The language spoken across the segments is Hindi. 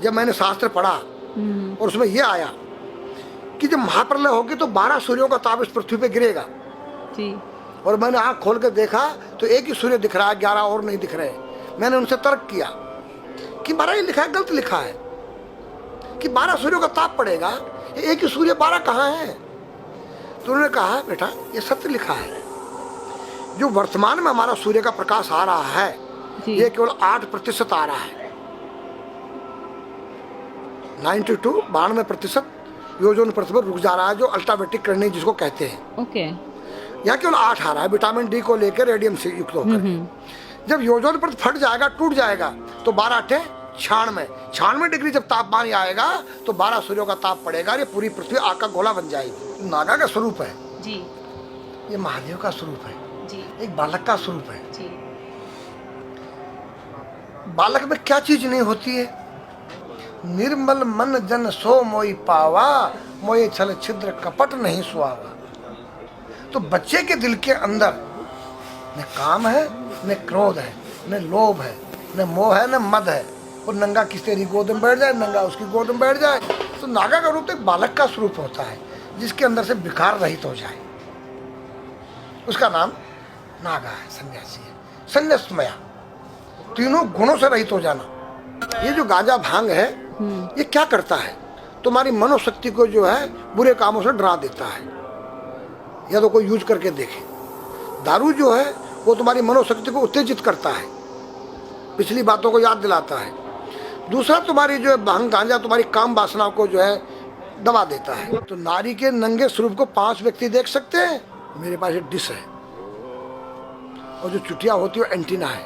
जब मैंने शास्त्र पढ़ा और उसमें यह आया कि जब महाप्रलय होगी तो 12 सूर्यों का ताप इस पृथ्वी पे गिरेगा जी। और मैंने आंख खोल के देखा तो एक ही सूर्य दिख रहा है, 11 और नहीं दिख रहे। मैंने उनसे तर्क किया कि 12 ही लिखा है, गलत लिखा है कि 12 सूर्यों का ताप पड़ेगा, एक ही सूर्य 12 कहाँ है? तो उन्होंने कहा बेटा ये सत्य लिखा है, जो वर्तमान में हमारा सूर्य का प्रकाश आ रहा है ये केवल 8% आ रहा है। 92% ओजोन परत पर रुक जा रहा है, जो अल्ट्रावायलेट किरणें जिसको कहते हैं। ओके। यहाँ केवल 8 आ रहा है विटामिन डी को लेकर, रेडियम से युक्त होकर। जब ओजोन परत फट जाएगा, टूट जाएगा, तो 12 96 डिग्री जब तापमान आएगा तो 12 सूर्यों का ताप पड़ेगा। ये पूरी पृथ्वी आग का गोला बन जाएगी। नागा का स्वरूप है जी, ये महादेव का स्वरूप है जी, एक बालक का स्वरूप है जी। बालक में क्या चीज नहीं होती है? निर्मल मन जन सो मोई पावा, मोये छल छिद्र कपट नहीं सुहावा। तो बच्चे के दिल के अंदर न काम है, न क्रोध है, न लोभ है, न मोह है, न मद है। और नंगा किस तेरी गोद में बैठ जाए, नंगा उसकी गोद में बैठ जाए। तो नागा का रूप तो एक बालक का स्वरूप होता है जिसके अंदर से विकार रहित हो जाए, उसका नाम नागा है, सन्यासी है, संन्यासमया, तीनों गुणों से रहित हो जाना। ये जो गांजा भांग है ये क्या करता है? तुम्हारी मनोशक्ति को जो है बुरे कामों से डरा देता है, या तो कोई यूज करके देखे। दारू जो है वो तुम्हारी मनोशक्ति को उत्तेजित करता है, पिछली बातों को याद दिलाता है। दूसरा तुम्हारी जो है भांग गांजा तुम्हारी काम वासना को जो है दबा देता है। तो नारी के नंगे स्वरूप को 5 व्यक्ति देख सकते हैं। मेरे पास एक डिश है और जो चुटिया होती है वो एंटीना है,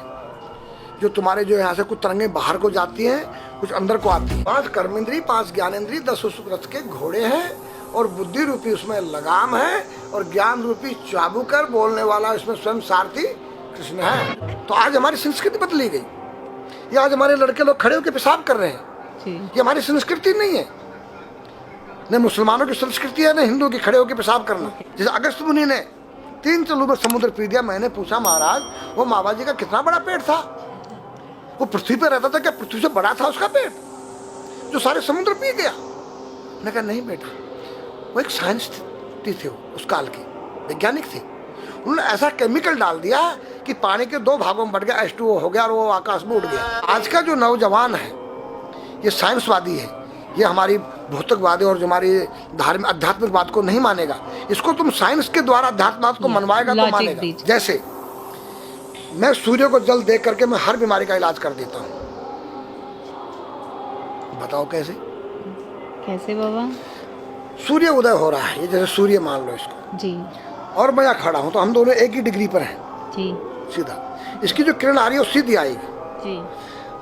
जो तुम्हारे जो यहाँ से कुछ तरंगे बाहर को जाती हैं, कुछ अंदर को आती है। 5 कर्मेंद्री, 5 ज्ञानेंद्री, 10 उस रथ के घोड़े हैं और बुद्धि रूपी उसमें लगाम है और ज्ञान रूपी चाबुकर बोलने वाला इसमें स्वयं सारथी कृष्ण है। तो आज हमारी संस्कृति बदली गई। ये आज हमारे लड़के लोग खड़े होकर पेशाब कर रहे हैं, ये हमारी संस्कृति नहीं है। न मुसलमानों की संस्कृति है, न हिंदुओं की खड़े होकर पेशाब करना। जैसे अगस्त मुनि ने 3 चलू में समुद्र पी दिया। मैंने पूछा महाराज वो मामा जी का कितना बड़ा पेट था? वो पृथ्वी पे रहता था, क्या पृथ्वी से बड़ा था उसका पेट जो सारे समुद्र पी गया? मैंने कहा नहीं बेटा, वो एक साइंटिस्ट थे, उस काल के वैज्ञानिक थे। उन्होंने ऐसा केमिकल डाल दिया कि पानी के 2 भागों में बढ़ गया, H2O हो गया और वो आकाश में उड़ गया। आज का जो नौजवान है ये साइंसवादी है, ये हमारी भौतिकवादी और जो हमारी धार्मिक आध्यात्मिकवाद को नहीं मानेगा। इसको तुम साइंस के द्वारा अध्यात्मवाद को मनवाएगा तो मानेगा। जैसे मैं सूर्य को जल देख करके मैं हर बीमारी का इलाज कर देता हूँ। बताओ कैसे? कैसे बाबा? सूर्य उदय हो रहा है, ये जैसे सूर्य मान लो इसको जी, और मैं यहाँ खड़ा हूँ, तो हम दोनों एक ही डिग्री पर हैं जी, सीधा। इसकी जो किरण आ रही है वो सीधी आएगी। जी,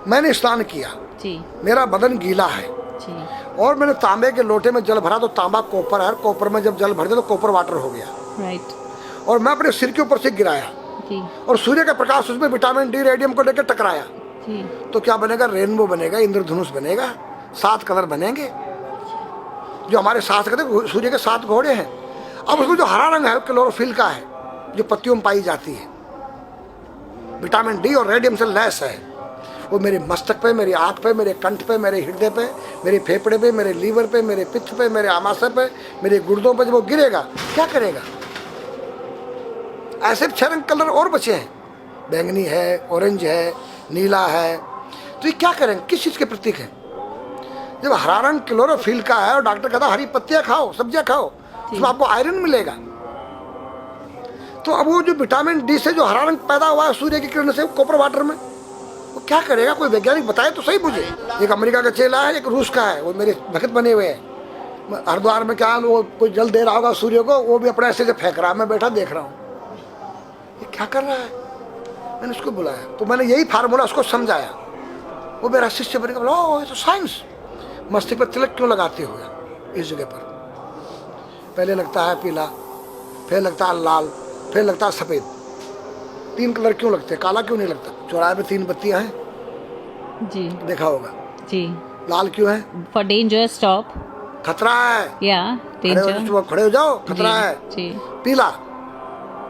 मैंने स्नान किया, जी, मेरा बदन गीला है जी, और मैंने तांबे के लोटे में जल भरा, तो तांबा कॉपर है, कॉपर में जब जल भर दिया तो कॉपर वाटर हो गया। राइट। और मैं अपने सिर के ऊपर से गिराया जी, और सूर्य का प्रकाश उसमें विटामिन डी रेडियम को लेकर टकराया, जी, तो क्या बनेगा? रेनबो बनेगा, इंद्रधनुष बनेगा, 7 कलर बनेंगे। जो हमारे 7 कहते सूर्य के 7 घोड़े हैं। अब उसको जो हरा रंग है क्लोरोफिल का है, जो पत्तियों में पाई जाती है, विटामिन डी और रेडियम से लैस है। वो मेरे मस्तक पे, मेरी आँख पे, मेरे कंठ पे, मेरे हृदय पे, मेरे फेफड़े पे, मेरे लीवर पे, मेरे पित्त पे, मेरे आमाशय पे, मेरे गुर्दों पे जब वो गिरेगा क्या करेगा? ऐसे 6 रंग कलर और बचे हैं, बैंगनी है, ऑरेंज है, नीला है। तो ये क्या करेंगे? किस चीज़ के प्रतीक है? जब हरा रंग क्लोरोफिल का है और डॉक्टर कहता है हरी पत्तियां खाओ, सब्जियां खाओ, उसमें आपको आयरन मिलेगा। तो अब वो जो विटामिन डी से जो हरा रंग पैदा हुआ है सूर्य की किरण से कॉपर वाटर में, वो क्या करेगा? कोई वैज्ञानिक बताए तो सही मुझे। एक अमेरिका का चेला है, एक रूस का है, वो मेरे भगत बने हुए हैं। हरिद्वार में क्या वो कोई जल दे रहा होगा सूर्य को, वो भी अपने ऐसे से फेंक रहा है, मैं बैठा देख रहा हूँ ये क्या कर रहा है। मैंने उसको बुलाया तो मैंने यही फार्मूला उसको समझाया। वो मेरा शिष्य बनेगा, बोला ओ ये तो साइंस। मस्तिष्क पर तिलक क्यों लगाते हो इस जगह पर? पहले लगता है पीला, फिर लगता है लाल, फिर लगता है सफ़ेद। 3 कलर क्यों लगते हैं? काला क्यों नहीं लगता? चौराहे पे 3 बत्तियां हैं, जी देखा होगा जी। लाल क्यों है? फॉर डेंजर स्टॉप, खतरा है, या डेंजर, खड़े हो जाओ, खतरा है जी। पीला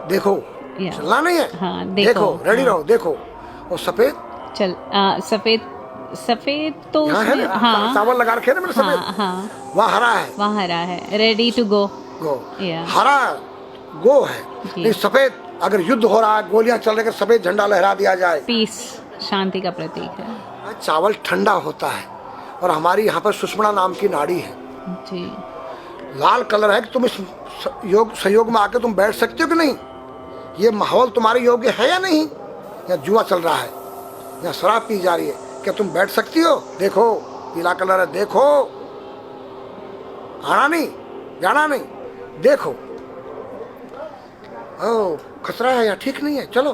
देखो, चलना नहीं है, हाँ, देखो रेडी रहो, देखो। और सफ़ेद चल, सफ़ेद सफेद तो यहाँ है उसमें ना, हाँ चावल लगा रखे हैं ना मैंने हाँ सफेद, हाँ वहाँ हरा है। वहाँ हरा है, रेडी टू गो। गो या हरा गो है, जी। नहीं सफेद। अगर युद्ध हो रहा है, गोलियां चल रही है, सफेद झंडा लहरा दिया जाए, पीस, शांति का प्रतीक है। चावल ठंडा होता है। और हमारी यहाँ पर सुषुम्ना नाम की नाड़ी है, जी लाल कलर है कि तुम इस योग सहयोग में आके तुम बैठ सकते हो कि नहीं, ये माहौल तुम्हारे योग्य है या नहीं, या जुआ चल रहा है, या शराब पी जा रही है, क्या तुम बैठ सकती हो? देखो पीला कलर है, देखो, आना नहीं जाना नहीं, देखो ओ खतरा है या ठीक नहीं है, चलो।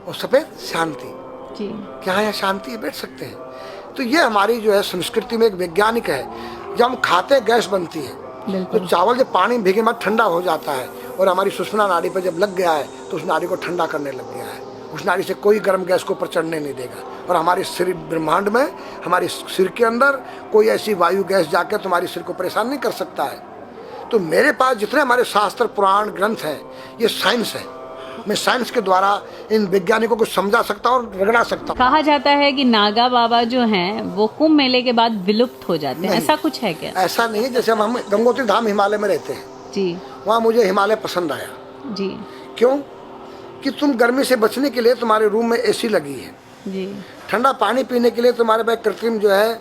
और सफेद शांति, जी क्या यहाँ शांति है, बैठ सकते हैं। तो ये हमारी जो है संस्कृति में एक वैज्ञानिक है। जब हम खाते हैं गैस बनती है, तो बिल्कुल। चावल जब पानी में भीगे बाद ठंडा हो जाता है, और हमारी सुषुम्ना नाड़ी पर जब लग गया है तो उस नाड़ी को ठंडा करने लग गया है। उस नाड़ी से कोई गर्म गैस को ऊपर चढ़ने नहीं देगा। और हमारे सिर ब्रह्मांड में, हमारे सिर के अंदर कोई ऐसी वायु गैस जाकर तुम्हारे सिर को परेशान नहीं कर सकता है। तो मेरे पास जितने हमारे शास्त्र पुराण ग्रंथ हैं, ये साइंस है। मैं साइंस के द्वारा इन वैज्ञानिकों को समझा सकता हूँ और रगड़ा सकता हूँ। कहा जाता है कि नागा बाबा जो हैं वो कुंभ मेले के बाद विलुप्त हो जाते हैं, ऐसा कुछ है क्या? ऐसा नहीं है। जैसे हम गंगोत्री धाम हिमालय में रहते हैं, जी वहाँ मुझे हिमालय पसंद आया। जी क्यों? कि तुम गर्मी से बचने के लिए तुम्हारे रूम में एसी लगी है, जी ठंडा पानी पीने के लिए तुम्हारे पास कृत्रिम जो है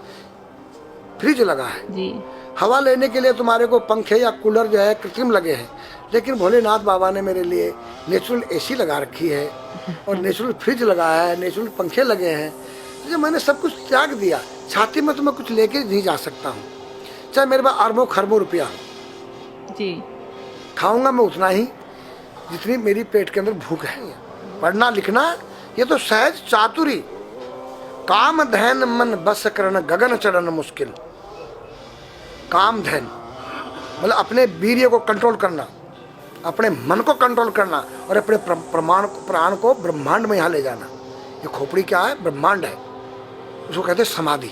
फ्रिज लगा है, जी हवा लेने के लिए तुम्हारे को पंखे या कूलर जो है कृत्रिम लगे हैं। लेकिन भोलेनाथ बाबा ने मेरे लिए नेचुरल एसी लगा रखी है, और नेचुरल फ्रिज लगाया है, नेचुरल पंखे लगे हैं। जो मैंने सब कुछ त्याग दिया, छाती में तो मैं कुछ लेके नहीं जा सकता हूँ, चाहे मेरे पास अरबों खरबों रुपया हो। जी खाऊंगा मैं उतना ही जितनी मेरी पेट के अंदर भूख है। पढ़ना लिखना ये तो सहज चातुरी, काम धैन मन बस करन गगन चढ़न मुश्किल। काम धैन मतलब अपने वीर्य को कंट्रोल करना, अपने मन को कंट्रोल करना, और अपने प्राण को ब्रह्मांड में यहाँ ले जाना। ये खोपड़ी क्या है? ब्रह्मांड है। उसको कहते हैं समाधि।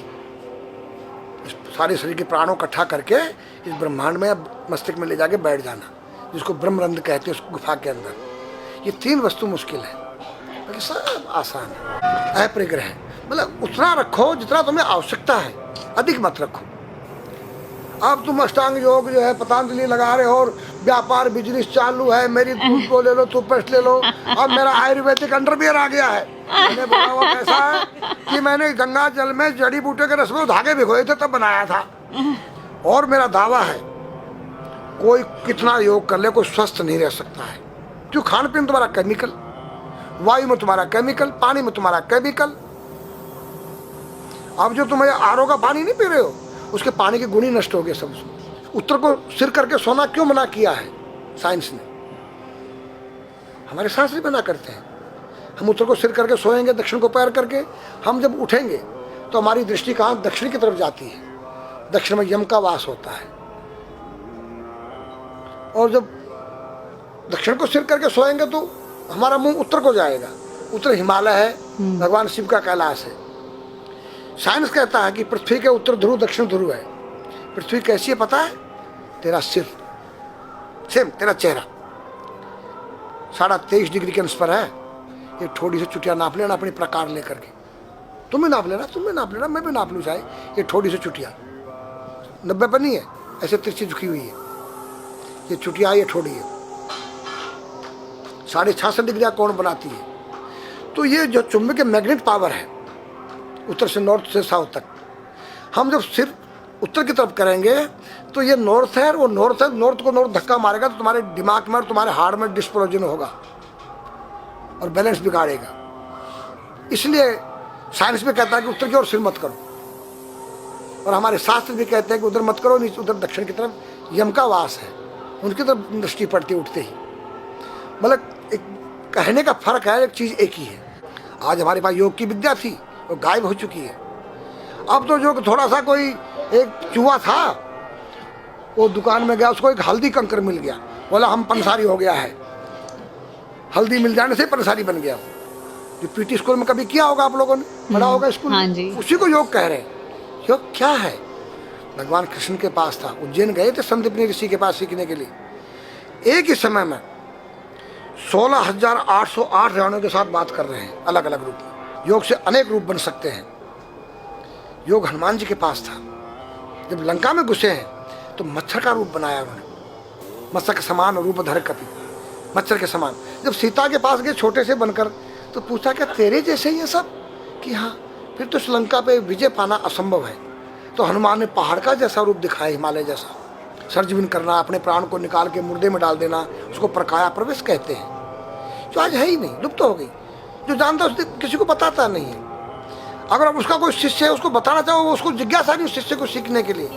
इस सारे शरीर के प्राणों इकट्ठा करके इस ब्रह्मांड में मस्तिष्क में ले जाके बैठ जाना, जिसको ब्रह्मरंध्र कहते हैं, उस गुफा के अंदर। ये तीन वस्तु मुश्किल है, बाकी सब आसान है। अपरिग्रह मतलब उतना रखो जितना तुम्हें आवश्यकता है, अधिक मत रखो। अब तुम अष्टांग योग जो है पतंजलि लगा रहे हो, और व्यापार बिजनेस चालू है, मेरी दूध को ले लो, टूथपेस्ट ले लो। अब मेरा आयुर्वेदिक अंडरवियर आ गया है। मैंने बोला वो कैसा है कि मैंने गंगा जल में जड़ी बूटे के रस में धागे भिगोए थे तब बनाया था। और मेरा दावा है कोई कितना योग कर ले, कोई स्वस्थ नहीं रह सकता है। क्यों? खान पीन तुम्हारा केमिकल, वायु में तुम्हारा केमिकल, पानी में तुम्हारा केमिकल। अब जो तुम आरओ का पानी नहीं पी रहे हो, उसके पानी के गुण ही नष्ट हो गए सब। उत्तर को सिर करके सोना क्यों मना किया है साइंस ने? हमारे शास्त्र मना करते हैं। हम उत्तर को सिर करके सोएंगे, दक्षिण को पैर करके। हम जब उठेंगे तो हमारी दृष्टि कहाँ? दक्षिण की तरफ जाती है। दक्षिण में यम का वास होता है। और जब दक्षिण को सिर करके सोएंगे तो हमारा मुंह उत्तर को जाएगा। उत्तर हिमालय है, भगवान शिव का कैलाश है। साइंस कहता है कि पृथ्वी के उत्तर ध्रुव दक्षिण ध्रुव है। पृथ्वी कैसी है पता है? तेरा सिर, सेम तेरा चेहरा 23.5 डिग्री के अंश पर है। ये थोड़ी सी चुटिया नाप लेना अपनी प्रकार लेकर के, तुम भी नाप लेना, तुम भी नाप लेना, मैं भी नाप लूँ चाहे। ये थोड़ी सी चुटिया 90 पर नहीं है, ऐसे तिरछी झुकी हुई है। ये चुटिया ये थोड़ी है, 66.5 डिग्री कोण बनाती है। तो ये जो चुंबकीय मैग्नेट पावर है उत्तर से नॉर्थ से साउथ तक, हम जब सिर उत्तर की तरफ करेंगे तो ये नॉर्थ है, वो नॉर्थ है। नॉर्थ को नॉर्थ धक्का मारेगा तो तुम्हारे दिमाग में और तुम्हारे हार्ट में डिस्प्लोजन होगा और बैलेंस बिगाड़ेगा। इसलिए साइंस भी कहता है कि उत्तर की ओर सिर मत करो, और हमारे शास्त्र भी कहते हैं कि उधर मत करो, नीचे उधर दक्षिण की तरफ यम का वास है, उनकी तरफ दृष्टि पड़ती उठते ही। मतलब एक कहने का फर्क है, एक चीज़ एक ही है। आज हमारे पास योग की विद्या थी, वो गायब हो चुकी है। अब तो जो थोड़ा सा कोई एक चूहा था, वो दुकान में गया, उसको एक हल्दी कंकर मिल गया, बोला हम पंसारी हो गया है। हल्दी मिल जाने से पंसारी बन गया। जो पीटी स्कूल में कभी किया होगा आप लोगों ने, पढ़ा होगा स्कूल हाँ में, जी। उसी को योग कह रहे हैं। योग क्या है? भगवान कृष्ण के पास था, उज्जैन गए थे संदीपनी ऋषि के पास सीखने के लिए। एक ही समय में 16,808 रानियों के साथ बात कर रहे हैं, अलग अलग रूप में। योग से अनेक रूप बन सकते हैं। योग हनुमान जी के पास था। जब लंका में घुसे हैं तो मच्छर का रूप बनाया उन्होंने, मत्स्य के समान रूप धर कपि, मच्छर के समान। जब सीता के पास गए छोटे से बनकर तो पूछा क्या तेरे जैसे ही है सब? कि हाँ। फिर तो श्रीलंका पे विजय पाना असंभव है। तो हनुमान ने पहाड़ का जैसा रूप दिखाया, हिमालय जैसा, सर्जविन करना, अपने प्राण को निकाल के मुर्दे में डाल देना, उसको प्रकाया प्रवेश कहते हैं, जो आज है ही नहीं, लुप्त हो गई। जो जानता है उसने किसी को बताता नहीं है। अगर अब उसका कोई शिष्य है उसको बताना चाहो, उसको जिज्ञासा नहीं उस शिष्य को सीखने के लिए।